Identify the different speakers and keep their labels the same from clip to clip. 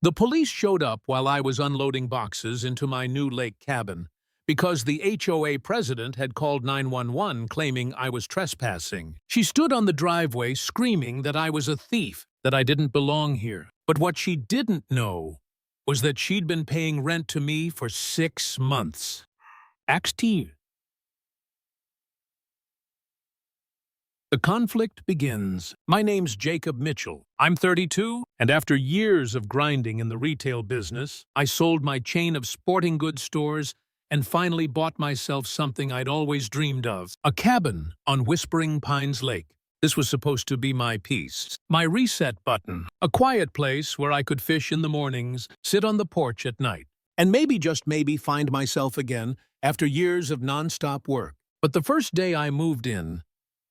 Speaker 1: The police showed up while I was unloading boxes into my new lake cabin because the HOA president had called 911 claiming I was trespassing. She stood on the driveway screaming that I was a thief, that I didn't belong here. But what she didn't know was that she'd been paying rent to me for 6 months. Act 2. The conflict begins. My name's Jacob Mitchell. I'm 32, and after years of grinding in the retail business, I sold my chain of sporting goods stores and finally bought myself something I'd always dreamed of, a cabin on Whispering Pines Lake. This was supposed to be my peace, my reset button, a quiet place where I could fish in the mornings, sit on the porch at night, and maybe, just maybe, find myself again after years of non-stop work. But the first day I moved in,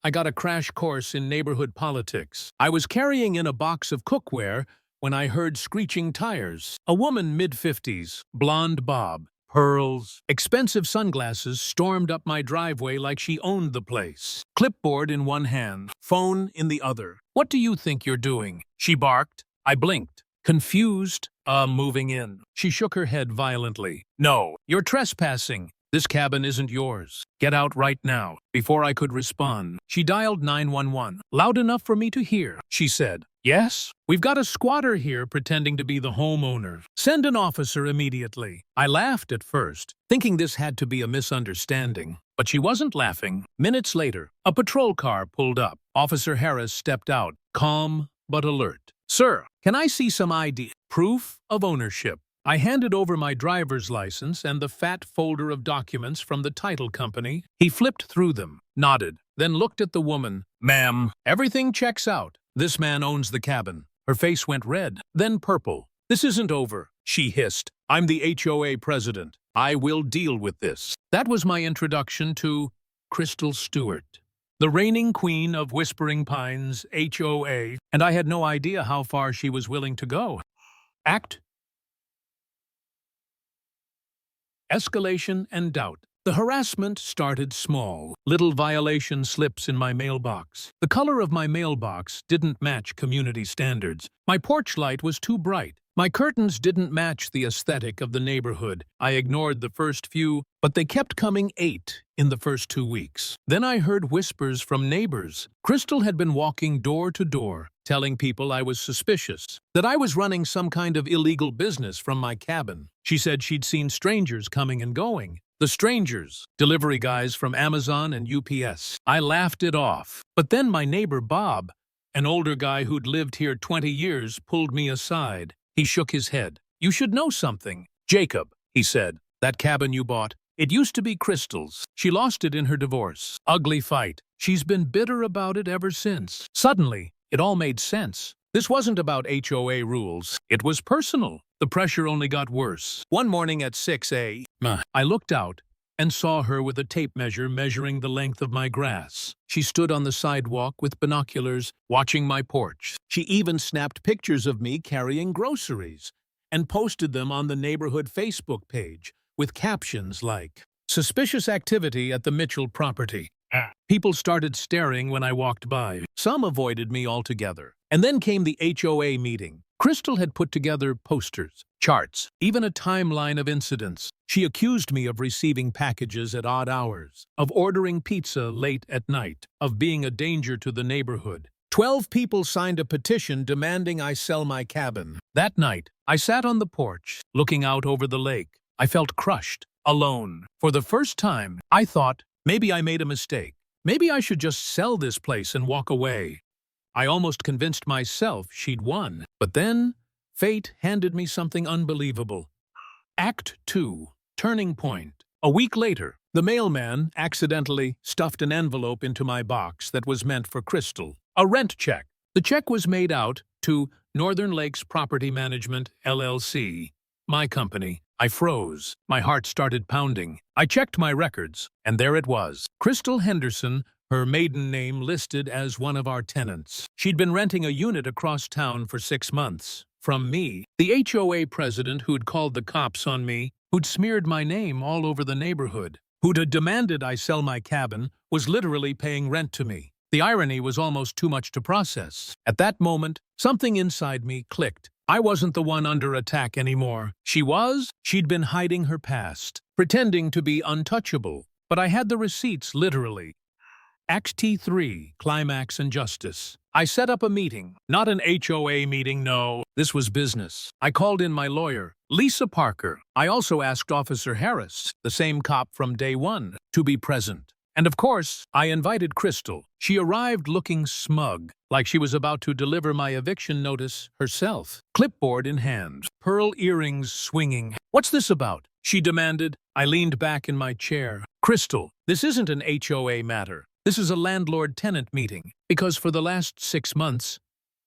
Speaker 1: I got a crash course in neighborhood politics. I was carrying in a box of cookware when I heard screeching tires. A woman mid-50s, blonde bob, pearls, expensive sunglasses stormed up my driveway like she owned the place. Clipboard in one hand, phone in the other. "What do you think you're doing?" she barked. I blinked, confused, moving in. She shook her head violently. "No, you're trespassing. This cabin isn't yours. Get out right now." Before I could respond, she dialed 911. "Loud enough for me to hear," she said. "Yes, we've got a squatter here pretending to be the homeowner. Send an officer immediately." I laughed at first, thinking this had to be a misunderstanding. But she wasn't laughing. Minutes later, a patrol car pulled up. Officer Harris stepped out, calm but alert. "Sir, can I see some ID? Proof of ownership." I handed over my driver's license and the fat folder of documents from the title company. He flipped through them, nodded, then looked at the woman. "Ma'am, everything checks out. This man owns the cabin." Her face went red, then purple. "This isn't over," she hissed. "I'm the HOA president. I will deal with this." That was my introduction to Crystal Stewart, the reigning queen of Whispering Pines HOA, and I had no idea how far she was willing to go. Act Escalation and doubt. The harassment started small. Little violation slips in my mailbox. The color of my mailbox didn't match community standards. My porch light was too bright. My curtains didn't match the aesthetic of the neighborhood. I ignored the first few, but they kept coming 8 in the first 2 weeks. Then I heard whispers from neighbors. Crystal had been walking door to door, telling people I was suspicious, that I was running some kind of illegal business from my cabin. She said she'd seen strangers coming and going. The strangers, delivery guys from Amazon and UPS. I laughed it off. But then my neighbor Bob, an older guy who'd lived here 20 years, pulled me aside. He shook his head. "You should know something." "Jacob," he said, "that cabin you bought, it used to be Crystal's. She lost it in her divorce. Ugly fight. She's been bitter about it ever since." Suddenly, it all made sense. This wasn't about HOA rules. It was personal. The pressure only got worse. One morning at 6 a.m., I looked out and saw her with a tape measure measuring the length of my grass. She stood on the sidewalk with binoculars, watching my porch. She even snapped pictures of me carrying groceries and posted them on the neighborhood Facebook page with captions like, "Suspicious activity at the Mitchell property." People started staring when I walked by. Some avoided me altogether. And then came the HOA meeting. Crystal had put together posters, charts, even a timeline of incidents. She accused me of receiving packages at odd hours, of ordering pizza late at night, of being a danger to the neighborhood. 12 people signed a petition demanding I sell my cabin. That night, I sat on the porch, looking out over the lake. I felt crushed, alone. For the first time, I thought, maybe I made a mistake. Maybe I should just sell this place and walk away. I almost convinced myself she'd won. But then, fate handed me something unbelievable. Act 2. Turning point. A week later, the mailman accidentally stuffed an envelope into my box that was meant for Crystal. A rent check. The check was made out to Northern Lakes Property Management, LLC, my company. I froze. My heart started pounding. I checked my records, and there it was. Crystal Henderson, her maiden name listed as one of our tenants. She'd been renting a unit across town for 6 months. From me, the HOA president who'd called the cops on me, who'd smeared my name all over the neighborhood, who'd demanded I sell my cabin, was literally paying rent to me. The irony was almost too much to process. At that moment, something inside me clicked. I wasn't the one under attack anymore. She was. She'd been hiding her past, pretending to be untouchable. But I had the receipts, literally. Act T3, Climax and Justice. I set up a meeting. Not an HOA meeting, no. This was business. I called in my lawyer, Lisa Parker. I also asked Officer Harris, the same cop from day one, to be present. And of course, I invited Crystal. She arrived looking smug, like she was about to deliver my eviction notice herself. Clipboard in hand, pearl earrings swinging. "What's this about?" she demanded. I leaned back in my chair. "Crystal, this isn't an HOA matter. This is a landlord-tenant meeting, because for the last 6 months,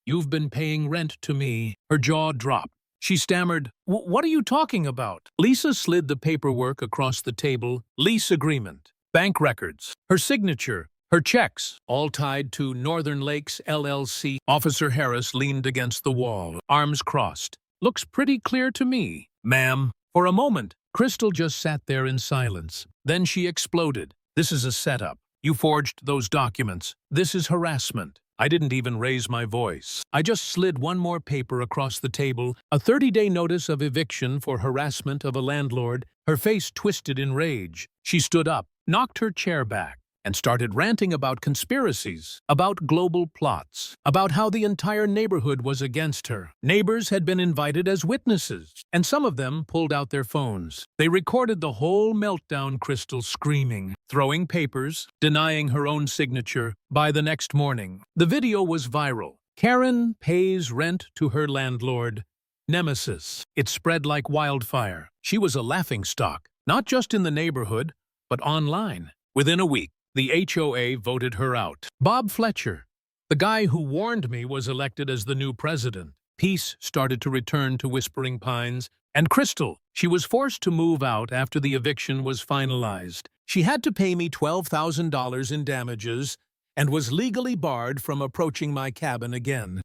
Speaker 1: you've been paying rent to me." Her jaw dropped. She stammered, "What are you talking about?" Lisa slid the paperwork across the table. Lease agreement, bank records, her signature, her checks, all tied to Northern Lakes LLC. Officer Harris leaned against the wall, arms crossed. "Looks pretty clear to me, ma'am." For a moment, Crystal just sat there in silence. Then she exploded. "This is a setup. You forged those documents. This is harassment." I didn't even raise my voice. I just slid one more paper across the table, a 30-day notice of eviction for harassment of a landlord. Her face twisted in rage. She stood up, knocked her chair back, and started ranting about conspiracies, about global plots, about how the entire neighborhood was against her. Neighbors had been invited as witnesses, and some of them pulled out their phones. They recorded the whole meltdown, Crystal screaming, throwing papers, denying her own signature. By the next morning, the video was viral. Karen pays rent to her landlord. Nemesis. It spread like wildfire. She was a laughingstock, not just in the neighborhood, but online. Within a week, the HOA voted her out. Bob Fletcher, the guy who warned me, was elected as the new president. Peace started to return to Whispering Pines. And Crystal, she was forced to move out after the eviction was finalized. She had to pay me $12,000 in damages and was legally barred from approaching my cabin again.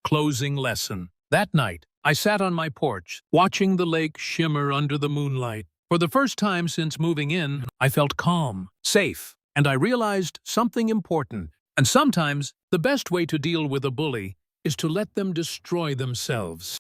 Speaker 1: Closing lesson. That night, I sat on my porch, watching the lake shimmer under the moonlight. For the first time since moving in, I felt calm, safe, and I realized something important. And sometimes, the best way to deal with a bully is to let them destroy themselves.